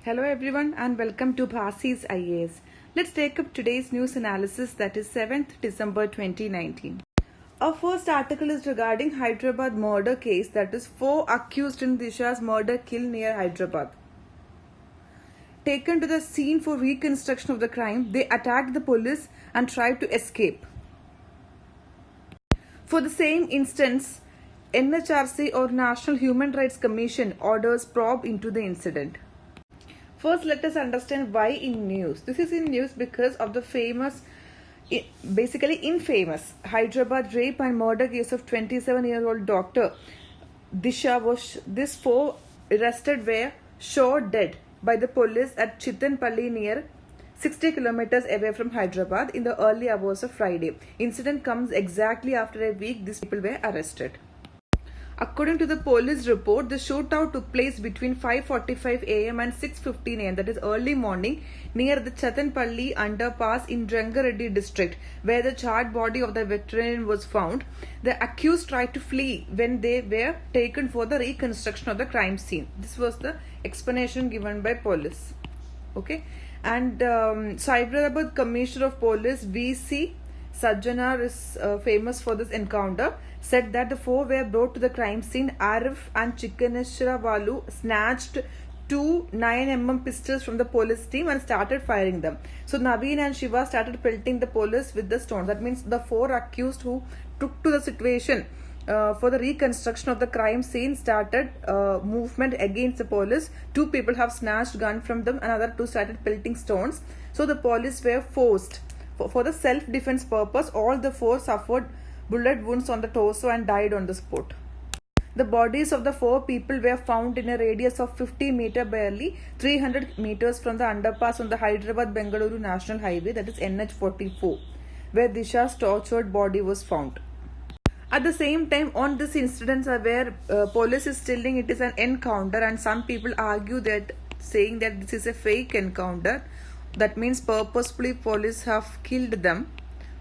Hello everyone and welcome to Bhasi's IAS. Let's take up today's news analysis, that is 7th December 2019. Our first article is regarding Hyderabad murder case, that is 4 accused in Disha's murder kill near Hyderabad. Taken to the scene for reconstruction of the crime, they attacked the police and tried to escape. For the same instance, NHRC or National Human Rights Commission orders probe into the incident. First, let us understand why in news. This is in news because of the infamous Hyderabad rape and murder case of 27-year-old doctor Disha. These 4 arrested were shot dead by the police at Chittanpalli near 60 kilometers away from Hyderabad in the early hours of Friday. Incident comes exactly after a week these people were arrested. According to the police report, the shootout took place between 5:45 am and 6:15 am, that is early morning, near the Chittanpalli underpass in Rangareddy district, where the charred body of the veteran was found. The accused tried to flee when they were taken for the reconstruction of the crime scene. This was the explanation given by police. Okay, and Hyderabad Commissioner of Police V.C. Sajjanar is famous for this encounter, said that the 4 were brought to the crime scene. Arif and Chikkaneshwara Valu snatched 2 9mm pistols from the police team and started firing them. So Naveen and Shiva started pelting the police with the stones. That means the 4 accused who took to the situation for the reconstruction of the crime scene started movement against the police. 2 people have snatched gun from them, another 2 started pelting stones. So the police were forced. For the self-defense purpose, all the 4 suffered bullet wounds on the torso and died on the spot. The bodies of the 4 people were found in a radius of 50 meters, barely 300 meters from the underpass on the Hyderabad-Bengaluru National Highway, that is NH44, where Disha's tortured body was found. At the same time, on this incident where police is telling it is an encounter, and some people argue that, saying that this is a fake encounter. That means purposefully police have killed them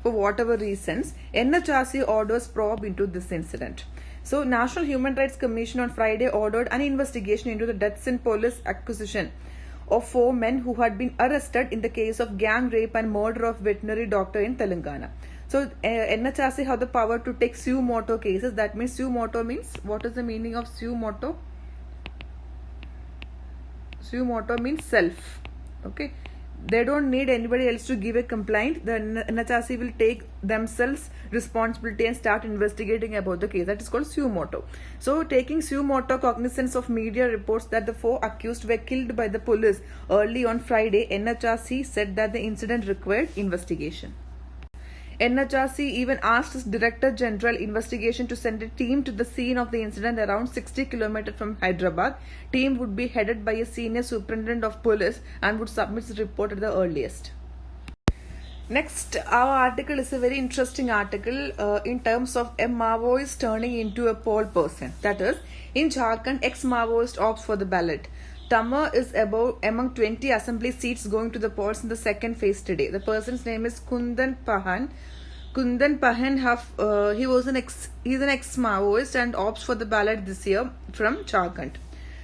for whatever reasons. NHRC orders probe into this incident. So National Human Rights Commission on Friday ordered an investigation into the deaths in police acquisition of 4 men who had been arrested in the case of gang rape and murder of veterinary doctor in Telangana. So NHRC have the power to take suo motu cases. That means suo motu means, what is the meaning of suo motu? Suo motu means self. Okay. They don't need anybody else to give a complaint. The NHRC will take themselves responsibility and start investigating about the case. That is called suo motu. So, taking suo motu cognizance of media reports that the 4 accused were killed by the police early on Friday, NHRC said that the incident required investigation. NHRC even asked its Director General Investigation to send a team to the scene of the incident around 60 km from Hyderabad. Team would be headed by a senior superintendent of police and would submit the report at the earliest. Next, our article is a very interesting article in terms of a Maoist turning into a poll person. That is, in Jharkhand, ex-Maoist opts for the ballot. Tamar is among 20 assembly seats going to the polls in the second phase today. The person's name is Kundan Pahan. Kundan Pahan he's an ex-Maoist and opts for the ballot this year from Jharkhand.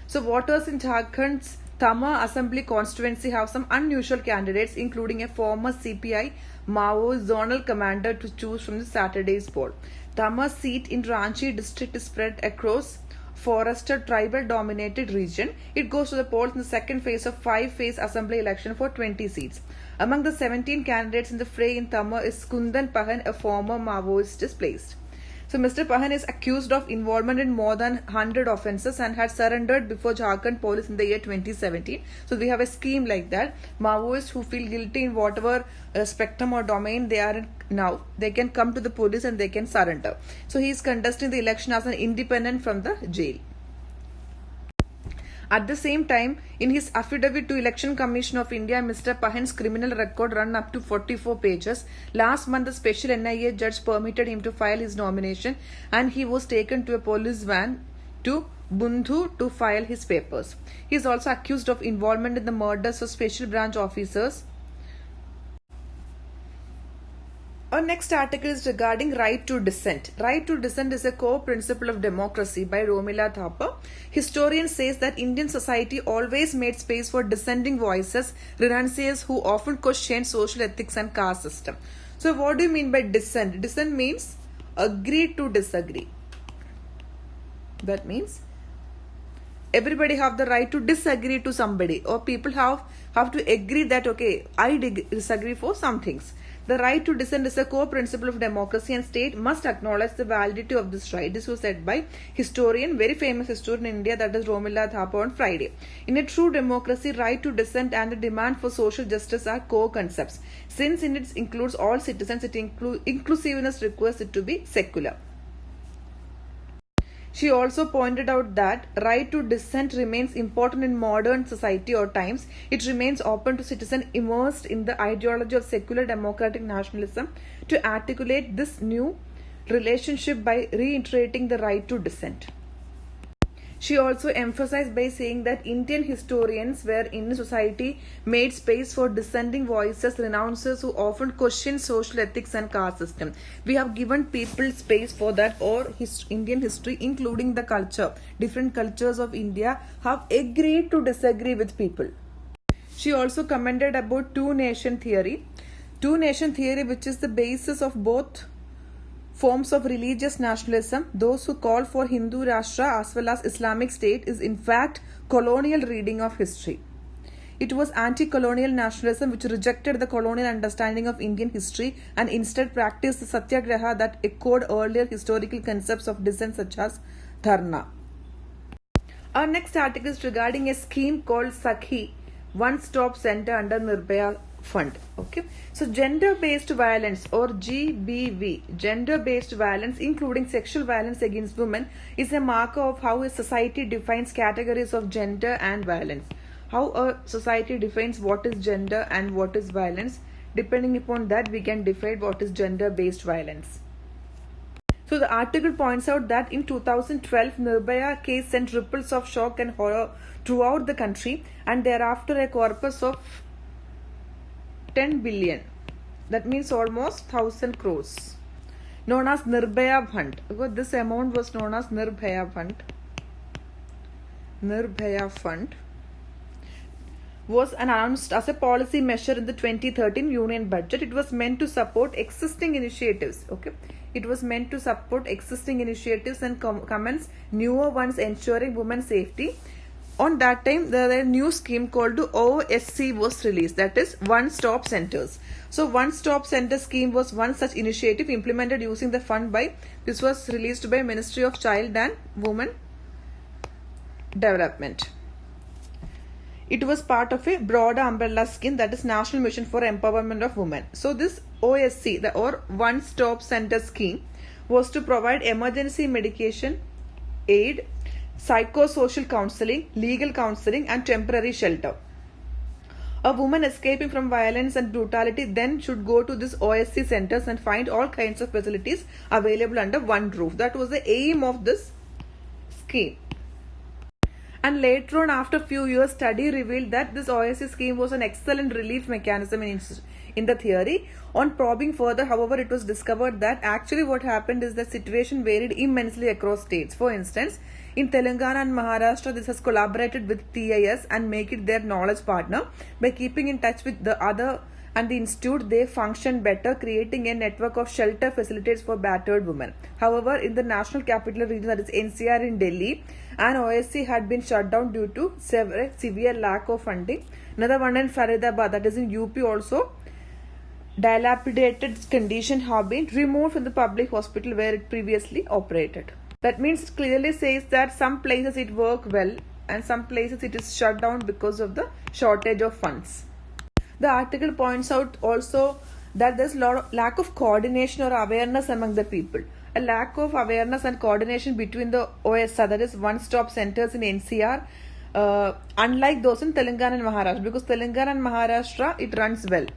So voters in Jharkhand's Tamar Assembly constituency have some unusual candidates, including a former CPI Maoist zonal commander to choose from the Saturday's poll. Tamar's seat in Ranchi district is spread across forested tribal dominated region. It goes to the polls in the second phase of 5-phase assembly election for 20 seats. Among the 17 candidates in the fray in Tamar is Kundan Pahan, a former Maoist, is placed. So Mr. Pahan is accused of involvement in more than 100 offences and had surrendered before Jharkhand police in the year 2017. So we have a scheme like that. Maoists who feel guilty in whatever spectrum or domain they are in now, they can come to the police and they can surrender. So he is contesting the election as an independent from the jail. At the same time, in his affidavit to Election Commission of India, Mr. Pahan's criminal record run up to 44 pages. Last month, the special NIA judge permitted him to file his nomination and he was taken to a police van to Bundhu to file his papers. He is also accused of involvement in the murders of special branch officers. A Our next article is regarding right to dissent. Right to dissent is a core principle of democracy by Romila Thapa. Historian says that Indian society always made space for dissenting voices, renunciates who often question social ethics and caste system. So what do you mean by dissent? Dissent means agree to disagree. That means everybody have the right to disagree to somebody, or people have to agree that okay, I disagree for some things. The right to dissent is a core principle of democracy, and state must acknowledge the validity of this right. This was said by historian, very famous historian in India, that is Romila Thapa, on Friday. In a true democracy, right to dissent and the demand for social justice are core concepts. Since it includes all citizens, inclusiveness requires it to be secular. She also pointed out that right to dissent remains important in modern society or times. It remains open to citizens immersed in the ideology of secular democratic nationalism to articulate this new relationship by reiterating the right to dissent. She also emphasized by saying that Indian historians were in society made space for dissenting voices, renouncers who often question social ethics and caste system. We have given people space for that, or Indian history, including the culture. Different cultures of India have agreed to disagree with people. She also commented about two-nation theory. Two-nation theory, which is the basis of both forms of religious nationalism, those who call for Hindu Rashtra as well as Islamic State, is in fact colonial reading of history. It was anti-colonial nationalism which rejected the colonial understanding of Indian history and instead practiced the satyagraha that echoed earlier historical concepts of dissent such as dharna. Our next article is regarding a scheme called Sakhi, one-stop center under Nirbhaya Fund. Okay, so gender-based violence, or GBV, gender-based violence including sexual violence against women, is a marker of how a society defines categories of gender and violence. How a society defines what is gender and what is violence, depending upon that we can define what is gender-based violence. So the article points out that in 2012, Nirbhaya case sent ripples of shock and horror throughout the country, and thereafter a corpus of 10 billion, that means almost 1000 crores, known as Nirbhaya Fund. This amount was known as Nirbhaya Fund. Nirbhaya Fund was announced as a policy measure in the 2013 Union Budget. It was meant to support existing initiatives. Okay, it was meant to support existing initiatives and commence newer ones ensuring women's safety. On that time, the new scheme called OSC was released, that is one-stop centers. So one-stop center scheme was one such initiative implemented using the fund by, this was released by Ministry of Child and Women Development. It was part of a broader umbrella scheme, that is National Mission for Empowerment of Women. So this OSC, or one-stop center scheme, was to provide emergency medication, aid, psychosocial counseling, legal counseling and temporary shelter. A woman escaping from violence and brutality then should go to this OSC centers and find all kinds of facilities available under one roof. That was the aim of this scheme. And later on, after a few years, study revealed that this OSC scheme was an excellent relief mechanism in the theory. On probing further, however, it was discovered that actually what happened is the situation varied immensely across states. For instance, in Telangana and Maharashtra, this has collaborated with TIS and make it their knowledge partner. By keeping in touch with the other and the institute, they function better, creating a network of shelter facilities for battered women. However, in the national capital region, that is NCR in Delhi, an OSC had been shut down due to severe lack of funding. Another one in Faridabad, that is in UP also, dilapidated condition have been removed from the public hospital where it previously operated. That means it clearly says that some places it works well and some places it is shut down because of the shortage of funds. The article points out also that there is lack of coordination or awareness among the people. A lack of awareness and coordination between the OSA, that is one-stop centers in NCR, unlike those in Telangana and Maharashtra, because Telangana and Maharashtra, it runs well.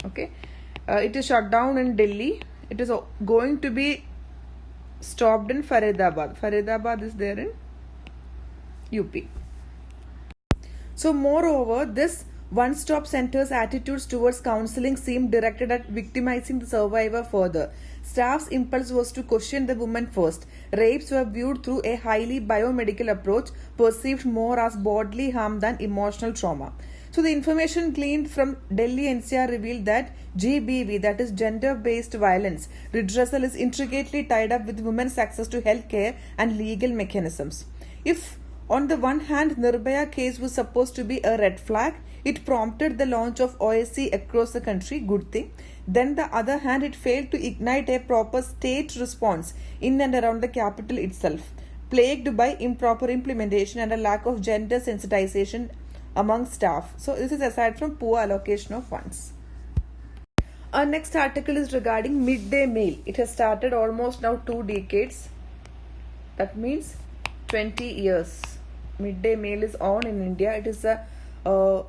Okay, it is shut down in Delhi. It is going to be stopped in Faridabad. Faridabad is there in UP. So moreover, this One-stop centers' attitudes towards counseling seemed directed at victimizing the survivor further. Staff's impulse was to question the woman first. Rapes were viewed through a highly biomedical approach, perceived more as bodily harm than emotional trauma. So the information gleaned from Delhi NCR revealed that GBV, that is gender-based violence, redressal is intricately tied up with women's access to health care and legal mechanisms. If on the one hand, Nirbhaya case was supposed to be a red flag, it prompted the launch of OSC across the country, good thing. Then the other hand, it failed to ignite a proper state response in and around the capital itself, plagued by improper implementation and a lack of gender sensitization among staff. So this is aside from poor allocation of funds. Our next article is regarding midday meal. It has started almost now 2 decades. That means 20 years. Midday meal is on in India. It is the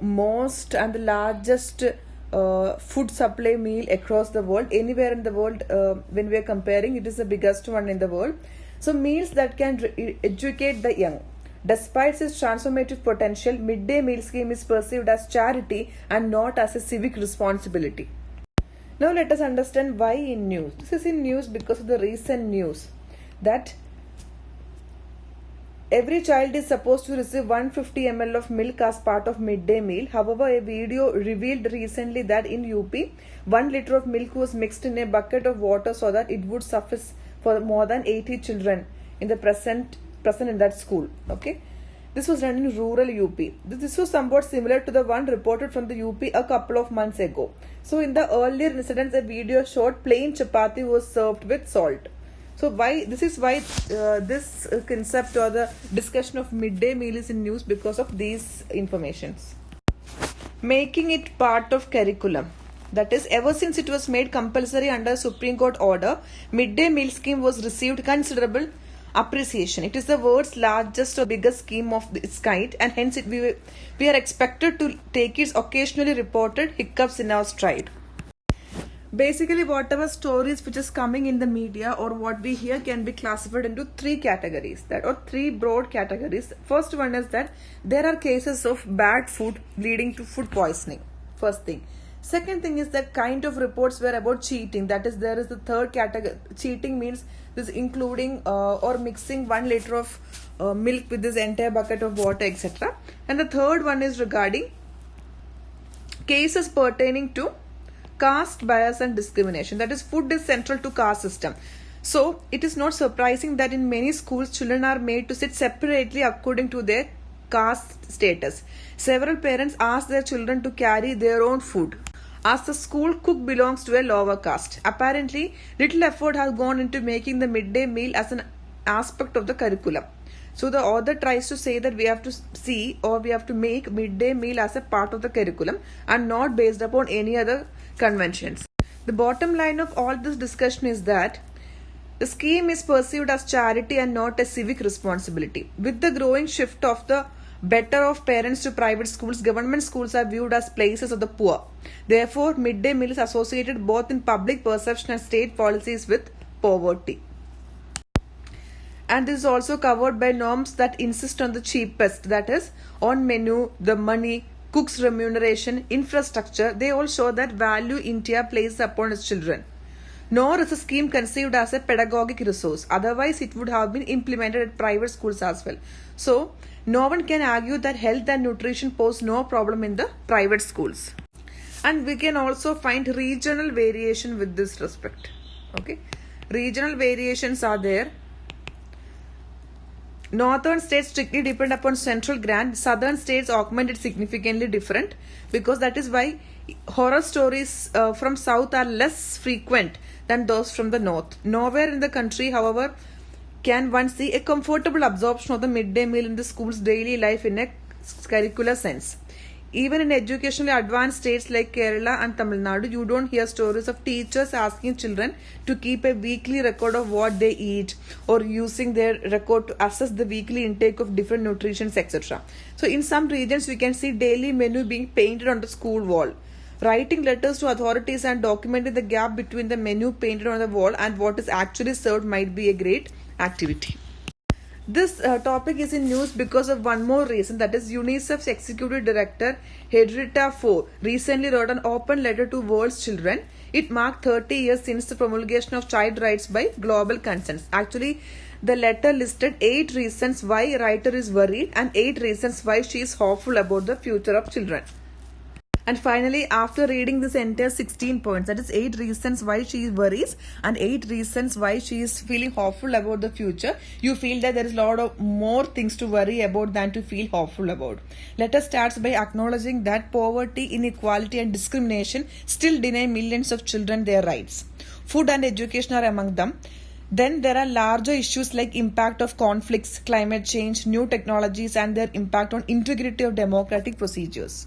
most and the largest food supply meal across the world. Anywhere in the world, when we are comparing, it is the biggest one in the world. So meals that can educate the young. Despite its transformative potential, midday meal scheme is perceived as charity and not as a civic responsibility. Now let us understand why in news. This is in news because of the recent news that every child is supposed to receive 150 ml of milk as part of midday meal. However, a video revealed recently that in UP, 1 liter of milk was mixed in a bucket of water so that it would suffice for more than 80 children in the present in that school. Okay, this was done in rural UP. This was somewhat similar to the one reported from the UP a couple of months ago. So in the earlier incidents, a video showed plain chapati was served with salt. So why this concept or the discussion of midday meal is in news because of these informations. Making it part of curriculum. That is, ever since it was made compulsory under Supreme Court order, midday meal scheme was received considerable appreciation. It is the world's largest or biggest scheme of its kind, and hence we are expected to take its occasionally reported hiccups in our stride. Basically, whatever stories which is coming in the media or what we hear can be classified into 3 categories, that or 3 broad categories. First one is that there are cases of bad food leading to food poisoning. First thing. Second thing is that kind of reports were about cheating. That is, there is the third category. Cheating means this including or mixing 1 liter of milk with this entire bucket of water, etc. And the third one is regarding cases pertaining to caste bias and discrimination. That is, food is central to caste system. So it is not surprising that in many schools children are made to sit separately according to their caste status. Several parents ask their children to carry their own food, as the school cook belongs to a lower caste. Apparently, little effort has gone into making the midday meal as an aspect of the curriculum. So the author tries to say that we have to make midday meal as a part of the curriculum and not based upon any other conventions. The bottom line of all this discussion is that the scheme is perceived as charity and not a civic responsibility. With the growing shift of the better off parents to private schools, government schools are viewed as places of the poor. Therefore, midday meal is associated both in public perception and state policies with poverty. And this is also covered by norms that insist on the cheapest, that is, on menu, the money, cook's remuneration, infrastructure. They all show that value India places upon its children. Nor is the scheme conceived as a pedagogic resource. Otherwise, it would have been implemented at private schools as well. So, no one can argue that health and nutrition pose no problem in the private schools. And we can also find regional variation with this respect. Okay, regional variations are there. Northern states strictly depend upon central grant. Southern states augment it significantly different, because that is why horror stories from south are less frequent than those from the north. Nowhere in the country, however, can one see a comfortable absorption of the midday meal in the school's daily life in a curricular sense. Even in educationally advanced states like Kerala and Tamil Nadu, you don't hear stories of teachers asking children to keep a weekly record of what they eat, or using their record to assess the weekly intake of different nutritions, etc. So in some regions, we can see daily menu being painted on the school wall. Writing letters to authorities and documenting the gap between the menu painted on the wall and what is actually served might be a great activity. This topic is in news because of one more reason, that is UNICEF's executive director Henrietta Fore recently wrote an open letter to world's children. It marked 30 years since the promulgation of child rights by global consensus. Actually, the letter listed 8 reasons why writer is worried and 8 reasons why she is hopeful about the future of children. And finally, after reading this entire 16 points, that is 8 reasons why she worries and 8 reasons why she is feeling hopeful about the future, you feel that there is a lot of more things to worry about than to feel hopeful about. Let us start by acknowledging that poverty, inequality and discrimination still deny millions of children their rights. Food and education are among them. Then there are larger issues like impact of conflicts, climate change, new technologies and their impact on integrity of democratic procedures.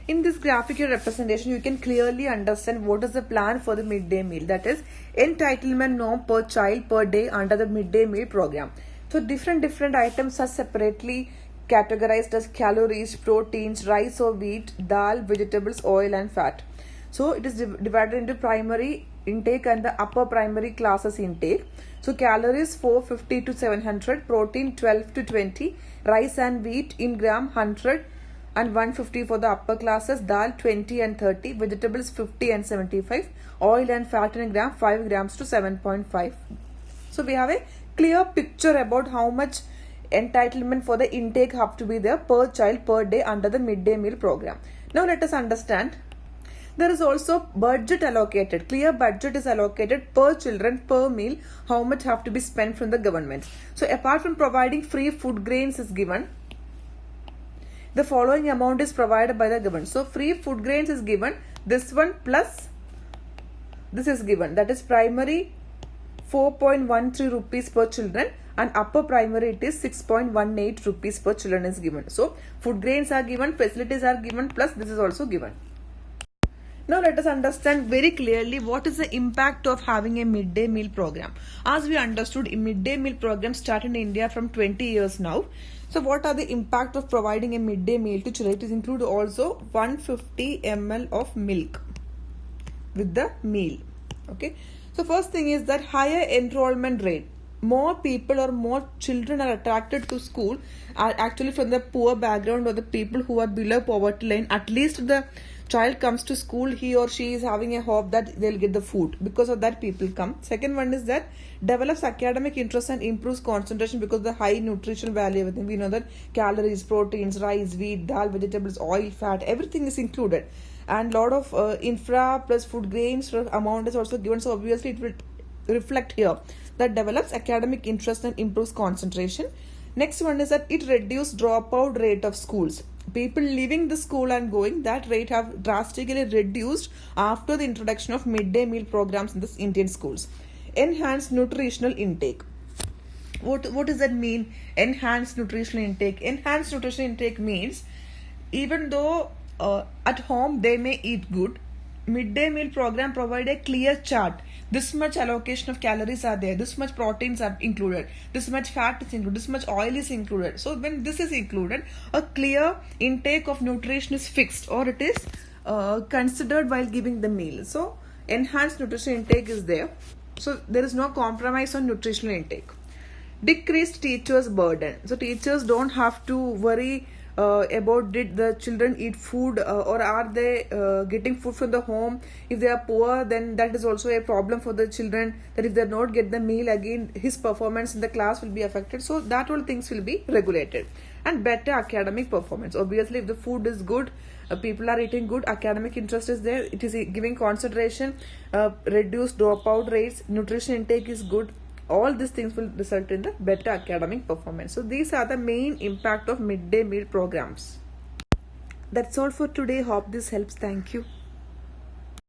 In this graphical representation, you can clearly understand what is the plan for the midday meal. That is, entitlement norm per child per day under the midday meal program. So different items are separately categorized as calories, proteins, rice or wheat, dal, vegetables, oil and fat. So it is divided into primary intake and the upper primary classes intake. So calories 450 to 700, protein 12 to 20, rice and wheat in gram 100 and 150 for the upper classes, dal 20 and 30, vegetables 50 and 75, oil and fat in gram 5 grams to 7.5. So we have a clear picture about how much entitlement for the intake have to be there per child per day under the midday meal program. Now let us understand. There is also budget allocated. Clear budget is allocated per children per meal, how much have to be spent from the government. So apart from providing free food grains is given, the following amount is provided by the government. So free food grains is given, this one plus this is given, that is primary 4.13 rupees per children and upper primary it is 6.18 rupees per children is given. So food grains are given, facilities are given, plus this is also given. Now let us understand very clearly what is the impact of having a midday meal program. As we understood, a midday meal program started in India from 20 years now. So what are the impact of providing a midday meal to children? It is include also 150 ml of milk with the meal. Okay. So first thing is that higher enrollment rate. More people or more children are attracted to school are actually from the poor background or the people who are below poverty line. At least the child comes to school, he or she is having a hope that they'll get the food. Because of that, people come. Second one is that develops academic interest and improves concentration because of the high nutritional value. Everything we know that calories, proteins, rice, wheat, dal, vegetables, oil, fat, everything is included. And lot of infra plus food grains amount is also given. So obviously it will reflect here that develops academic interest and improves concentration. Next one is that it reduces dropout rate of schools. People leaving the school and going, that rate have drastically reduced after the introduction of midday meal programs in the Indian schools. Enhanced nutritional intake. What does that mean? Enhanced nutritional intake. Enhanced nutritional intake means even though at home they may eat good, midday meal program provide a clear chart. This much allocation of calories are there, this much proteins are included, this much fat is included, this much oil is included. So when this is included, a clear intake of nutrition is fixed or it is considered while giving the meal. So enhanced nutrition intake is there. So there is no compromise on nutritional intake. Decreased teachers' burden. So teachers don't have to worry about did the children eat food or are they getting food from the home. If they are poor, then that is also a problem for the children, that if they not get the meal, again his performance in the class will be affected. So that all things will be regulated. And better academic performance. Obviously if the food is good, people are eating good, academic interest is there, it is giving concentration, reduced dropout rates, nutrition intake is good. All these things will result in the better academic performance. So these are the main impact of midday meal programs. That's all for today. Hope this helps. Thank you.